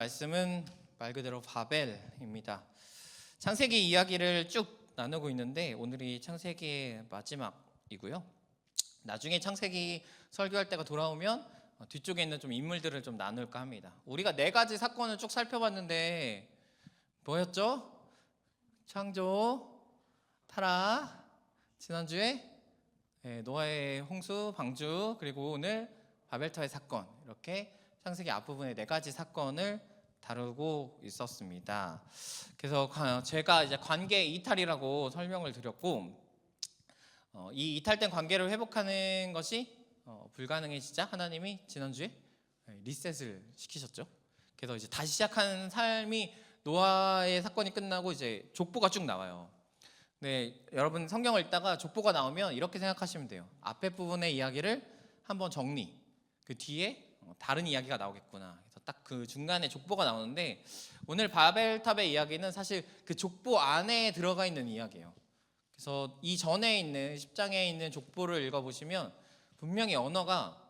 말씀은 말 그대로 바벨입니다. 창세기 이야기를 쭉 나누고 있는데 오늘이 창세기의 마지막이고요. 나중에 창세기 설교할 때가 돌아오면 뒤쪽에 있는 좀 인물들을 좀 나눌까 합니다. 우리가 4가지 사건을 쭉 살펴봤는데 뭐였죠? 창조, 타락, 지난주에 노아의 홍수, 방주, 그리고 오늘 바벨타의 사건, 이렇게 창세기 앞부분의 4가지 사건을 다루고 있었습니다. 그래서 제가 이제 관계 이탈이라고 설명을 드렸고, 이 이탈된 관계를 회복하는 것이 불가능해지자 하나님이 지난주에 리셋을 시키셨죠. 그래서 이제 다시 시작하는 삶이 노아의 사건이 끝나고 이제 족보가 쭉 나와요. 네, 여러분 성경을 읽다가 족보가 나오면 이렇게 생각하시면 돼요. 앞에 부분의 이야기를 한번 정리, 그 뒤에 다른 이야기가 나오겠구나. 그래서 딱 그 중간에 족보가 나오는데 오늘 바벨탑의 이야기는 사실 그 족보 안에 들어가 있는 이야기예요. 그래서 이 전에 있는 10장에 있는 족보를 읽어보시면 분명히 언어가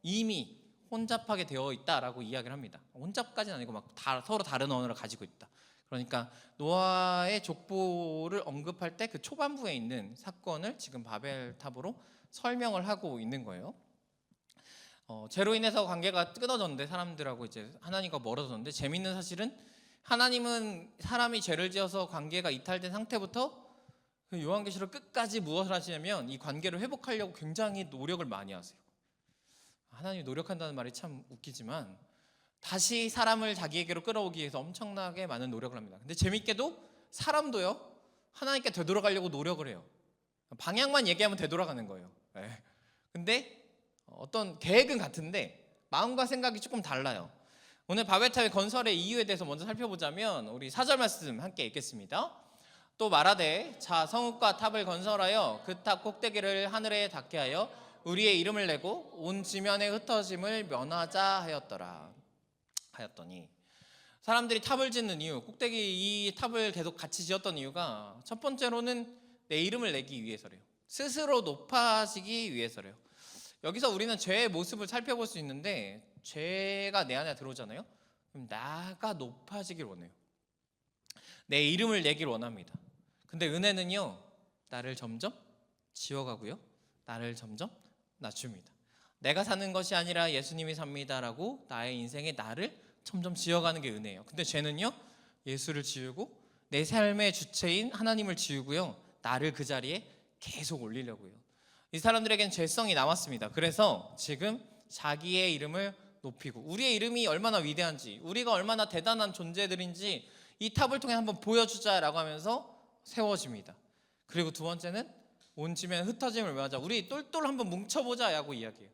이미 혼잡하게 되어 있다라고 이야기를 합니다. 혼잡까지는 아니고 막 서로 다른 언어를 가지고 있다. 그러니까 노아의 족보를 언급할 때 그 초반부에 있는 사건을 지금 바벨탑으로 설명을 하고 있는 거예요. 죄로 인해서 관계가 끊어졌는데, 사람들하고 이제 하나님과 멀어졌는데, 재밌는 사실은 하나님은 사람이 죄를 지어서 관계가 이탈된 상태부터 요한계시록 끝까지 무엇을 하시냐면 이 관계를 회복하려고 굉장히 노력을 많이 하세요. 하나님이 노력한다는 말이 참 웃기지만 다시 사람을 자기에게로 끌어오기 위해서 엄청나게 많은 노력을 합니다. 근데 재밌게도 사람도요, 하나님께 되돌아가려고 노력을 해요. 방향만 얘기하면 되돌아가는 거예요. 근데 어떤 계획은 같은데 마음과 생각이 조금 달라요. 오늘 바벨탑의 건설의 이유에 대해서 먼저 살펴보자면 우리 4절 말씀 함께 읽겠습니다. 또 말하되 자 성읍과 탑을 건설하여 그 탑 꼭대기를 하늘에 닿게 하여 우리의 이름을 내고 온 지면의 흩어짐을 면하자 하였더니, 사람들이 탑을 짓는 이유, 꼭대기 이 탑을 계속 같이 지었던 이유가 첫 번째로는 내 이름을 내기 위해서래요. 스스로 높아지기 위해서래요. 여기서 우리는 죄의 모습을 살펴볼 수 있는데, 죄가 내 안에 들어오잖아요. 그럼 나가 높아지길 원해요. 내 이름을 내길 원합니다. 근데 은혜는요, 나를 점점 지워가고요, 나를 점점 낮춥니다. 내가 사는 것이 아니라 예수님이 삽니다라고 나의 인생에 나를 점점 지워가는 게 은혜예요. 근데 죄는요, 예수를 지우고 내 삶의 주체인 하나님을 지우고요, 나를 그 자리에 계속 올리려고요. 이 사람들에겐 죄성이 남았습니다. 그래서 지금 자기의 이름을 높이고, 우리의 이름이 얼마나 위대한지, 우리가 얼마나 대단한 존재들인지 이 탑을 통해 한번 보여주자라고 하면서 세워집니다. 그리고 두 번째는 온 지면 흩어짐을 면하자, 우리 똘똘 한번 뭉쳐보자라고 이야기해요.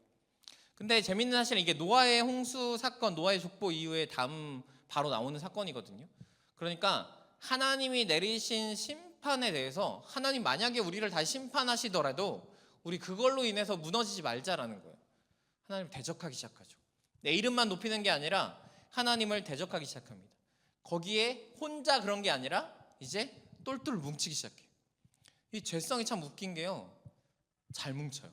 근데 재밌는 사실은 이게 노아의 홍수 사건, 노아의 족보 이후에 다음 바로 나오는 사건이거든요. 그러니까 하나님이 내리신 심판에 대해서, 하나님 만약에 우리를 다시 심판하시더라도 우리 그걸로 인해서 무너지지 말자라는 거예요. 하나님을 대적하기 시작하죠. 내 이름만 높이는 게 아니라 하나님을 대적하기 시작합니다. 거기에 혼자 그런 게 아니라 이제 똘똘 뭉치기 시작해요. 이 죄성이 참 웃긴 게요, 잘 뭉쳐요.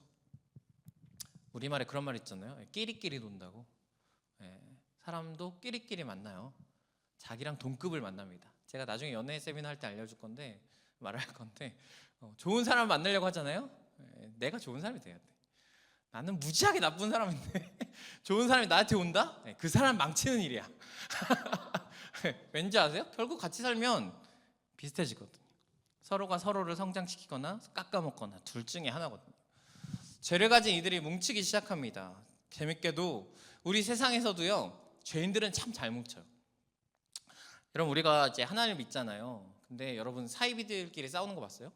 우리말에 그런 말 있잖아요. 끼리끼리 논다고. 사람도 끼리끼리 만나요. 자기랑 동급을 만납니다. 제가 나중에 연애 세미나 할 때 알려줄 건데, 말할 건데, 좋은 사람 만나려고 하잖아요. 내가 좋은 사람이 돼야 돼. 나는 무지하게 나쁜 사람인데 좋은 사람이 나한테 온다? 그 사람 망치는 일이야. 왠지 아세요? 결국 같이 살면 비슷해지거든요. 서로가 서로를 성장시키거나 깎아먹거나 둘 중에 하나거든요. 죄를 가진 이들이 뭉치기 시작합니다. 재밌게도 우리 세상에서도요, 죄인들은 참 잘 뭉쳐요. 여러분, 우리가 이제 하나님을 믿잖아요. 근데 여러분, 사이비들끼리 싸우는 거 봤어요?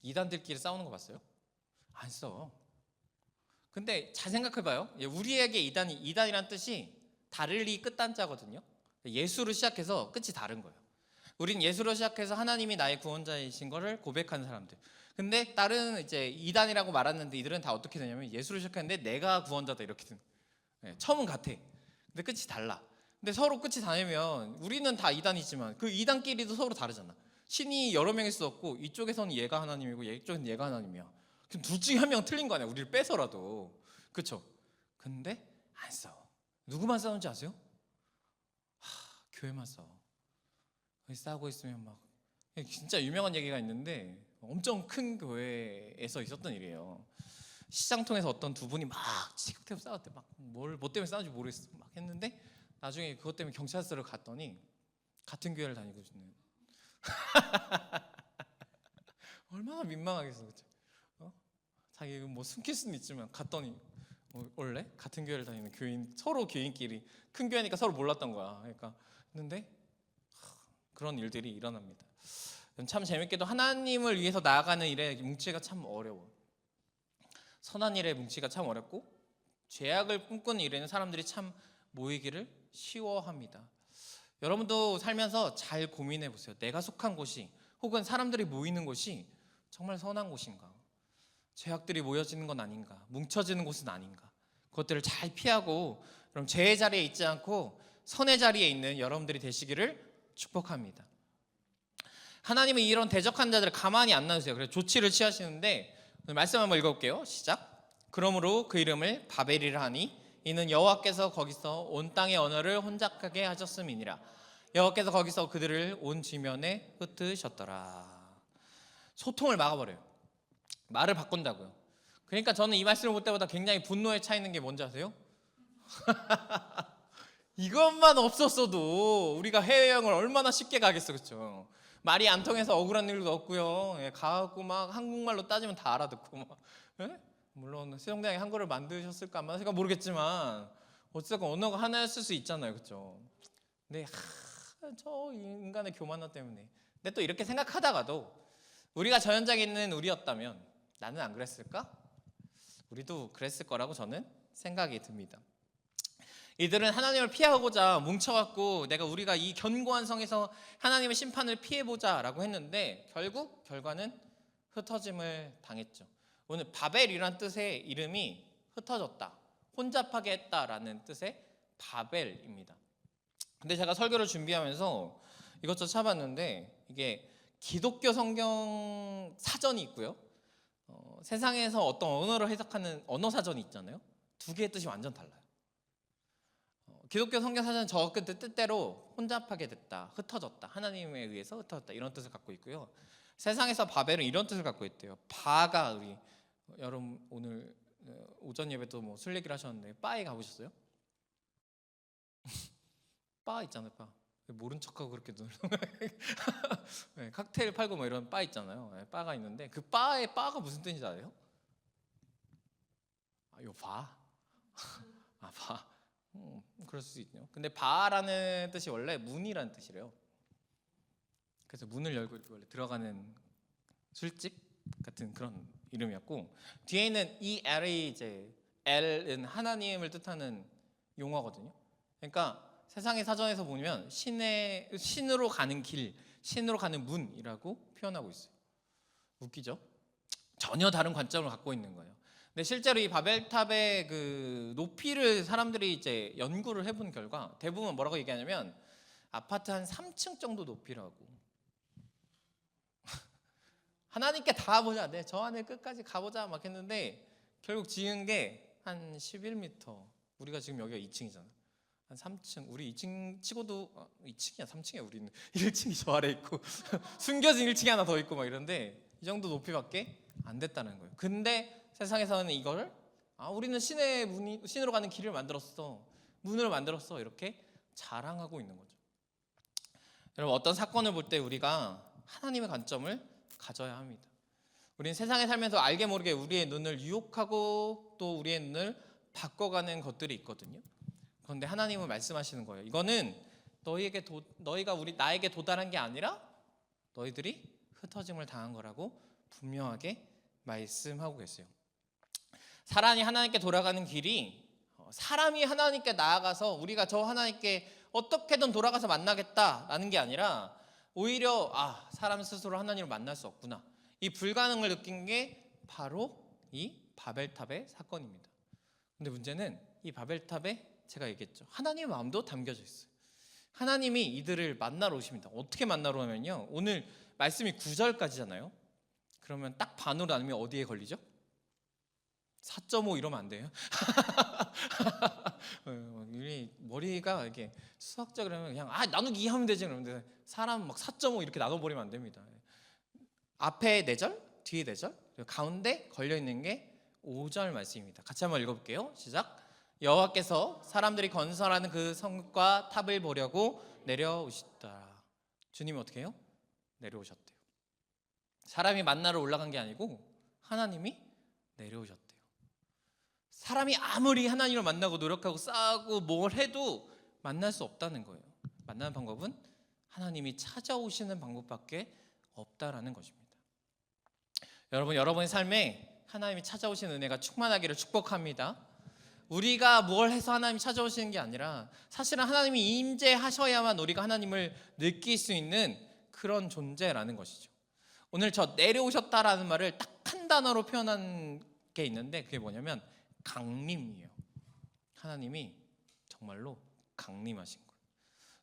이단들끼리 싸우는 거 봤어요? 안 싸워. 근데 잘 생각해봐요. 우리에게 이단이란 뜻이 다를리 끝단자거든요. 예수로 시작해서 끝이 다른 거예요. 우린 예수로 시작해서 하나님이 나의 구원자이신 거를 고백하는 사람들. 근데 다른 이제 이단이라고 말하는데, 이들은 다 어떻게 되냐면 예수로 시작했는데 내가 구원자다 이렇게 된. 처음은 같아. 근데 끝이 달라. 근데 서로 끝이 다르면 우리는 다 이단이지만 그 이단끼리도 서로 다르잖아. 신이 여러 명일 수 없고 이쪽에서는 얘가 하나님이고 이쪽에서는 얘가 하나님이야. 그럼 둘 중에 한 명 틀린 거 아니야, 우리를 빼서라도. 그렇죠? 근데 안 싸워. 누구만 싸우는지 아세요? 교회만 싸워. 싸우고 있으면 막 진짜 유명한 얘기가 있는데 엄청 큰 교회에서 있었던 일이에요. 시장통에서 어떤 두 분이 막 지긋대고 싸웠대. 막 뭐 때문에 싸우는지 모르겠어. 막 했는데 나중에 그것 때문에 경찰서를 갔더니 같은 교회를 다니고 있는. 얼마나 민망하겠어, 그렇죠? 자기 뭐 숨길 수는 있지만 갔더니 원래 같은 교회를 다니는 교인, 서로 교인끼리 큰 교회니까 서로 몰랐던 거야. 그러니까 했는데 그런 일들이 일어납니다. 참 재밌게도 하나님을 위해서 나아가는 일에 뭉치기가 참 어려워. 선한 일에 뭉치기가 참 어렵고 죄악을 꿈꾸는 일에는 사람들이 참 모이기를 쉬워합니다. 여러분도 살면서 잘 고민해 보세요. 내가 속한 곳이 혹은 사람들이 모이는 곳이 정말 선한 곳인가? 죄악들이 모여지는 건 아닌가? 뭉쳐지는 곳은 아닌가? 그것들을 잘 피하고 그럼 죄의 자리에 있지 않고 선의 자리에 있는 여러분들이 되시기를 축복합니다. 하나님은 이런 대적한 자들을 가만히 안 놔두세요. 그래서 조치를 취하시는데 오늘 말씀 한번 읽어볼게요. 시작. 그러므로 그 이름을 바벨이라 하니 이는 여호와께서 거기서 온 땅의 언어를 혼잡하게 하셨음이니라. 여호와께서 거기서 그들을 온 지면에 흩으셨더라. 소통을 막아버려요. 말을 바꾼다고요. 그러니까 저는 이 말씀을 볼 때보다 굉장히 분노에 차 있는 게 뭔지 아세요? 이것만 없었어도 우리가 해외여행을 얼마나 쉽게 가겠어, 그렇죠? 말이 안 통해서 억울한 일도 없고요. 가고 막 한국말로 따지면 다 알아듣고 막. 물론 세종대왕이 한글을 만드셨을까 안 만드실까 모르겠지만 어쨌든 언어가 하나였을 수 있잖아요, 그렇죠? 근데 저 인간의 교만함 때문에. 근데 또 이렇게 생각하다가도 우리가 저 현장에 있는 우리였다면 나는 안 그랬을까? 우리도 그랬을 거라고 저는 생각이 듭니다. 이들은 하나님을 피하고자 뭉쳐갖고 우리가 이 견고한 성에서 하나님의 심판을 피해보자라고 했는데 결국 결과는 흩어짐을 당했죠. 오늘 바벨이란 뜻의 이름이 흩어졌다, 혼잡하게 했다라는 뜻의 바벨입니다. 근데 제가 설교를 준비하면서 이것저것 찾아봤는데 이게 기독교 성경 사전이 있고요. 세상에서 어떤 언어를 해석하는 언어 사전이 있잖아요. 두 개의 뜻이 완전 달라요. 기독교 성경 사전은 저 뜻대로 혼잡하게 됐다, 흩어졌다, 하나님에 의해서 흩어졌다 이런 뜻을 갖고 있고요. 세상에서 바벨은 이런 뜻을 갖고 있대요. 바가 우리 여러분 오늘 오전 예배도 뭐 술 얘기를 하셨는데 바에 가보셨어요? 바 있잖아요, 바. 모른 척하고 그렇게 눈을 네, 칵테일 팔고 뭐 이런 바 있잖아요. 네, 바가 있는데 그 바의 바가 무슨 뜻인지 알아요? 요 바. 바. 그럴 수 있네요. 근데 바라는 뜻이 원래 문이라는 뜻이래요. 그래서 문을 열고 이렇게 원래 들어가는 술집 같은 그런 이름이었고 뒤에 있는 이 L이 이제 L은 하나님을 뜻하는 용어거든요. 그러니까 세상의 사전에서 보면 신으로 가는 길, 신으로 가는 문이라고 표현하고 있어요. 웃기죠? 전혀 다른 관점을 갖고 있는 거예요. 근데 실제로 이 바벨탑의 그 높이를 사람들이 이제 연구를 해본 결과 대부분 뭐라고 얘기하냐면 아파트 한 3층 정도 높이라고. 하나님께 닿아보자, 저 하늘 끝까지 가보자 막 했는데 결국 지은 게 한 11m. 우리가 지금 여기가 2층이잖아. 한 3층. 우리 2층 치고도 2층이야 3층이야. 우리는 1층이 저 아래 있고 숨겨진 1층이 하나 더 있고 막 이런데 이 정도 높이밖에 안 됐다는 거예요. 근데 세상에서는 이걸 우리는 신으로 가는 길을 만들었어, 문을 만들었어 이렇게 자랑하고 있는 거죠. 여러분 어떤 사건을 볼 때 우리가 하나님의 관점을 가져야 합니다. 우리는 세상에 살면서 알게 모르게 우리의 눈을 유혹하고 또 우리의 눈을 바꿔가는 것들이 있거든요. 그런데 하나님은 말씀하시는 거예요. 이거는 너희가 나에게 도달한 게 아니라 너희들이 흩어짐을 당한 거라고 분명하게 말씀하고 계세요. 사람이 하나님께 돌아가는 길이 사람이 하나님께 나아가서 우리가 저 하나님께 어떻게든 돌아가서 만나겠다라는 게 아니라 오히려 사람 스스로 하나님을 만날 수 없구나, 이 불가능을 느낀 게 바로 이 바벨탑의 사건입니다. 근데 문제는 이 바벨탑에 제가 얘기했죠, 하나님의 마음도 담겨져 있어요. 하나님이 이들을 만나러 오십니다. 어떻게 만나러 오면요, 오늘 말씀이 9절까지잖아요. 그러면 딱 반으로 나누면 어디에 걸리죠? 4.5 이러면 안 돼요? 우리 머리가 이렇게 수학적으로 하면 그냥 나누기 2 하면 되지, 그러는데 사람 막 4.5 이렇게 나눠버리면 안 됩니다. 앞에 4절, 뒤에 4절, 가운데 걸려 있는 게 5절 말씀입니다. 같이 한번 읽어볼게요. 시작. 여호와께서 사람들이 건설하는 그 성과 탑을 보려고 내려오시더라. 주님이 어떻게 해요? 내려오셨대요. 사람이 만나러 올라간 게 아니고 하나님이 내려오셨대요. 사람이 아무리 하나님을 만나고 노력하고 싸우고 뭘 해도 만날 수 없다는 거예요. 만나는 방법은 하나님이 찾아오시는 방법밖에 없다라는 것입니다. 여러분, 여러분의 삶에 하나님이 찾아오시는 은혜가 충만하기를 축복합니다. 우리가 뭘 해서 하나님이 찾아오시는 게 아니라 사실은 하나님이 임재하셔야만 우리가 하나님을 느낄 수 있는 그런 존재라는 것이죠. 오늘 저 내려오셨다라는 말을 딱 한 단어로 표현한 게 있는데 그게 뭐냐면 강림이에요. 하나님이 정말로 강림하신 거예요.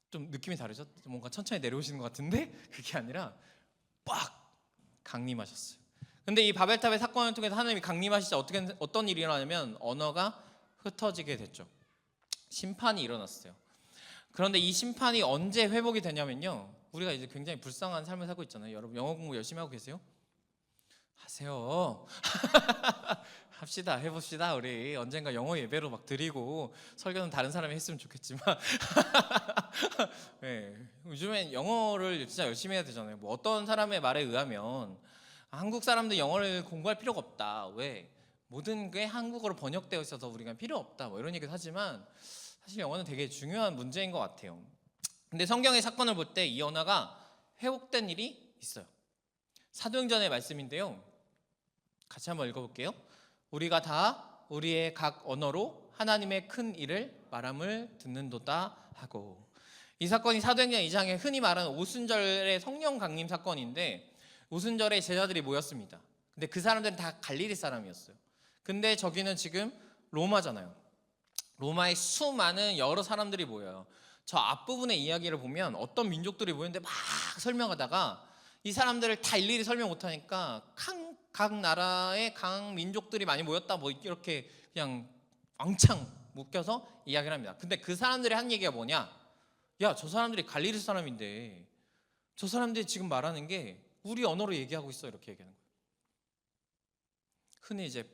좀 느낌이 다르죠? 뭔가 천천히 내려오시는 것 같은데 그게 아니라 빡 강림하셨어요. 근데 이 바벨탑의 사건을 통해서 하나님이 강림하시자 어떤 일이 일어나냐면 언어가 흩어지게 됐죠. 심판이 일어났어요. 그런데 이 심판이 언제 회복이 되냐면요, 우리가 이제 굉장히 불쌍한 삶을 살고 있잖아요. 여러분 영어 공부 열심히 하고 계세요? 하세요. 합시다. 해봅시다. 우리 언젠가 영어 예배로 막 드리고 설교는 다른 사람이 했으면 좋겠지만 네, 요즘엔 영어를 진짜 열심히 해야 되잖아요. 뭐 어떤 사람의 말에 의하면 한국 사람들 영어를 공부할 필요가 없다. 왜? 모든 게 한국어로 번역되어 있어서 우리가 필요 없다. 뭐 이런 얘기를 하지만 사실 영어는 되게 중요한 문제인 것 같아요. 근데 성경의 사건을 볼 때 이 언어가 회복된 일이 있어요. 사도행전의 말씀인데요. 같이 한번 읽어볼게요. 우리가 다 우리의 각 언어로 하나님의 큰 일을 말함을 듣는도다 하고. 이 사건이 사도행전 2장에 흔히 말하는 오순절의 성령 강림 사건인데 오순절에 제자들이 모였습니다. 근데 그 사람들은 다 갈릴리 사람이었어요. 근데 저기는 지금 로마잖아요. 로마에 수많은 여러 사람들이 모여요. 저 앞부분의 이야기를 보면 어떤 민족들이 모였는데 막 설명하다가 이 사람들을 다 일일이 설명 못하니까 각 나라의 각 민족들이 많이 모였다 뭐 이렇게 그냥 왕창 묶여서 이야기를 합니다. 근데 그 사람들이 한 얘기가 뭐냐? 야, 저 사람들이 갈릴리 사람인데 저 사람들이 지금 말하는 게 우리 언어로 얘기하고 있어, 이렇게 얘기하는 거예요. 흔히 이제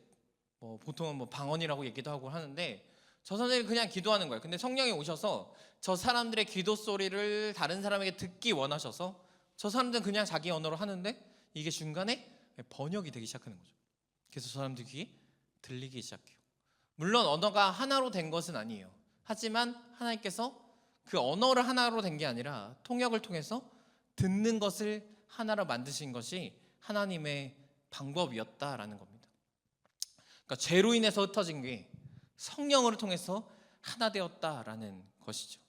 보통은 뭐 방언이라고 얘기도 하고 하는데 저 사람들이 그냥 기도하는 거예요. 근데 성령이 오셔서 저 사람들의 기도 소리를 다른 사람에게 듣기 원하셔서 저 사람들은 그냥 자기 언어로 하는데 이게 중간에 번역이 되기 시작하는 거죠. 그래서 저 사람들 귀에 들리기 시작해요. 물론 언어가 하나로 된 것은 아니에요. 하지만 하나님께서 그 언어를 하나로 된 게 아니라 통역을 통해서 듣는 것을 하나로 만드신 것이 하나님의 방법이었다라는 겁니다. 그러니까 죄로 인해서 흩어진 게 성령으로 통해서 하나 되었다라는 것이죠.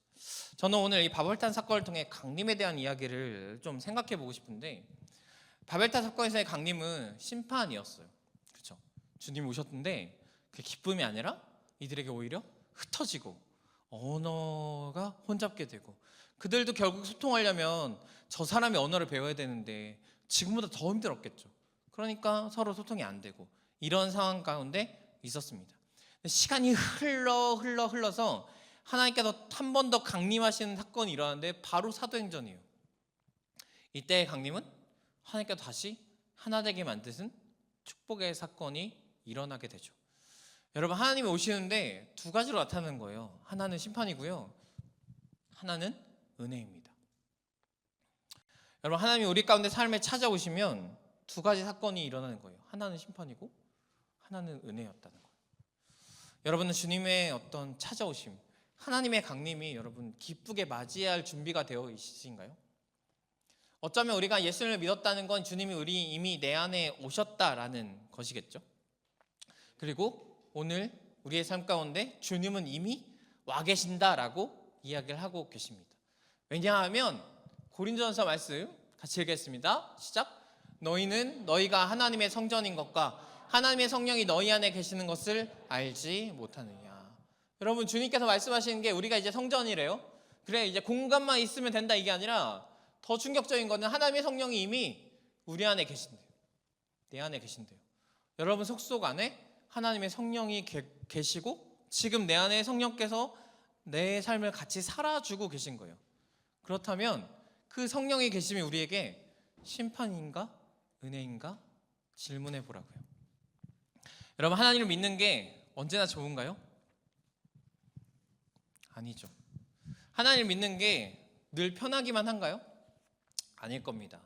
저는 오늘 이 바벨탑 사건을 통해 강림에 대한 이야기를 좀 생각해 보고 싶은데, 바벨탑 사건에서의 강림은 심판이었어요. 그렇죠? 주님이 오셨는데 그 기쁨이 아니라 이들에게 오히려 흩어지고 언어가 혼잡게 되고, 그들도 결국 소통하려면 저 사람의 언어를 배워야 되는데 지금보다 더 힘들었겠죠. 그러니까 서로 소통이 안 되고 이런 상황 가운데 있었습니다. 시간이 흘러서 하나님께서 한 번 더 강림하시는 사건이 일어나는데 바로 사도행전이에요. 이때의 강림은 하나님께서 다시 하나 되게 만드신 축복의 사건이 일어나게 되죠. 여러분, 하나님이 오시는데 두 가지로 나타나는 거예요. 하나는 심판이고요, 하나는 은혜입니다. 여러분, 하나님이 우리 가운데 삶에 찾아오시면 두 가지 사건이 일어나는 거예요. 하나는 심판이고 하나는 은혜였다는 거예요. 여러분은 주님의 어떤 찾아오심, 하나님의 강림이 여러분 기쁘게 맞이할 준비가 되어 있으신가요? 어쩌면 우리가 예수님을 믿었다는 건 주님이 우리 이미 내 안에 오셨다라는 것이겠죠. 그리고 오늘 우리의 삶 가운데 주님은 이미 와 계신다라고 이야기를 하고 계십니다. 왜냐하면 고린도전서 말씀 같이 읽겠습니다. 시작. 너희는 너희가 하나님의 성전인 것과 하나님의 성령이 너희 안에 계시는 것을 알지 못하느냐. 여러분, 주님께서 말씀하시는 게 우리가 이제 성전이래요. 그래, 이제 공간만 있으면 된다, 이게 아니라 더 충격적인 거는 하나님의 성령이 이미 우리 안에 계신대요. 내 안에 계신대요. 여러분 속속 안에 하나님의 성령이 계시고 지금 내 안에 성령께서 내 삶을 같이 살아주고 계신 거예요. 그렇다면 그 성령이 계심이 우리에게 심판인가 은혜인가 질문해 보라고요. 여러분, 하나님을 믿는 게 언제나 좋은가요? 아니죠. 하나님을 믿는 게 늘 편하기만 한가요? 아닐 겁니다.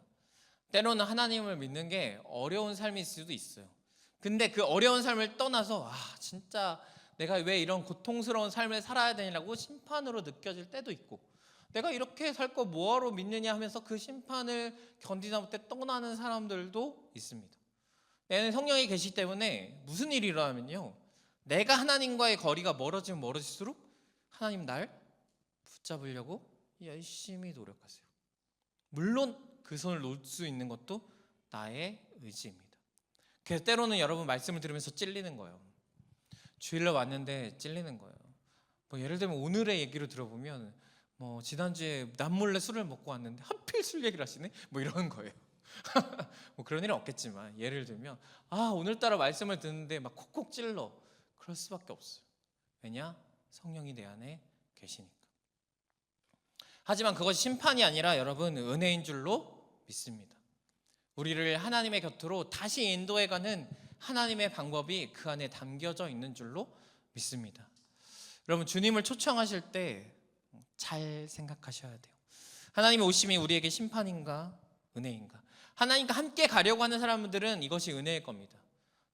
때로는 하나님을 믿는 게 어려운 삶일 수도 있어요. 근데 그 어려운 삶을 떠나서 진짜 내가 왜 이런 고통스러운 삶을 살아야 되냐고 심판으로 느껴질 때도 있고, 내가 이렇게 살 거 뭐하러 믿느냐 하면서 그 심판을 견디다 못해 떠나는 사람들도 있습니다. 내 안에 성령이 계시기 때문에 무슨 일이 일어나면요, 내가 하나님과의 거리가 멀어지면 멀어질수록 하나님 날 붙잡으려고 열심히 노력하세요. 물론 그 손을 놓을 수 있는 것도 나의 의지입니다. 그래서 때로는 여러분 말씀을 들으면서 찔리는 거예요. 주일날 왔는데 찔리는 거예요. 예를 들면 오늘의 얘기로 들어보면 지난주에 남몰래 술을 먹고 왔는데 하필 술 얘기를 하시네? 이런 거예요. 그런 일은 없겠지만 예를 들면 오늘따라 말씀을 듣는데 막 콕콕 찔러. 그럴 수밖에 없어요. 왜냐? 성령이 내 안에 계시니까. 하지만 그것이 심판이 아니라 여러분 은혜인 줄로 믿습니다. 우리를 하나님의 곁으로 다시 인도해가는 하나님의 방법이 그 안에 담겨져 있는 줄로 믿습니다. 여러분, 주님을 초청하실 때 잘 생각하셔야 돼요. 하나님의 오심이 우리에게 심판인가 은혜인가? 하나님과 함께 가려고 하는 사람들은 이것이 은혜일 겁니다.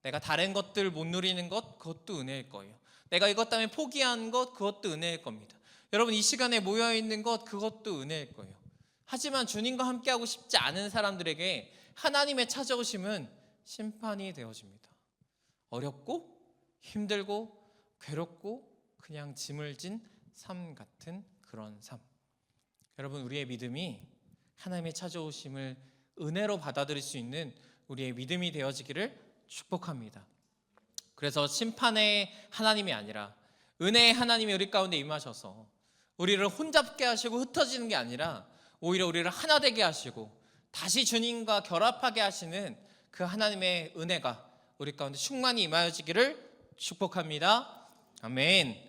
내가 다른 것들 못 누리는 것, 그것도 은혜일 거예요. 내가 이것 때문에 포기한 것, 그것도 은혜일 겁니다. 여러분, 이 시간에 모여있는 것, 그것도 은혜일 거예요. 하지만 주님과 함께하고 싶지 않은 사람들에게 하나님의 찾아오심은 심판이 되어집니다. 어렵고 힘들고 괴롭고 그냥 짐을 진 삶 같은 그런 삶. 여러분, 우리의 믿음이 하나님의 찾아오심을 은혜로 받아들일 수 있는 우리의 믿음이 되어지기를 축복합니다. 그래서 심판의 하나님이 아니라 은혜의 하나님이 우리 가운데 임하셔서 우리를 혼잡게 하시고 흩어지는 게 아니라 오히려 우리를 하나 되게 하시고 다시 주님과 결합하게 하시는 그 하나님의 은혜가 우리 가운데 충만히 임하여지기를 축복합니다. 아멘.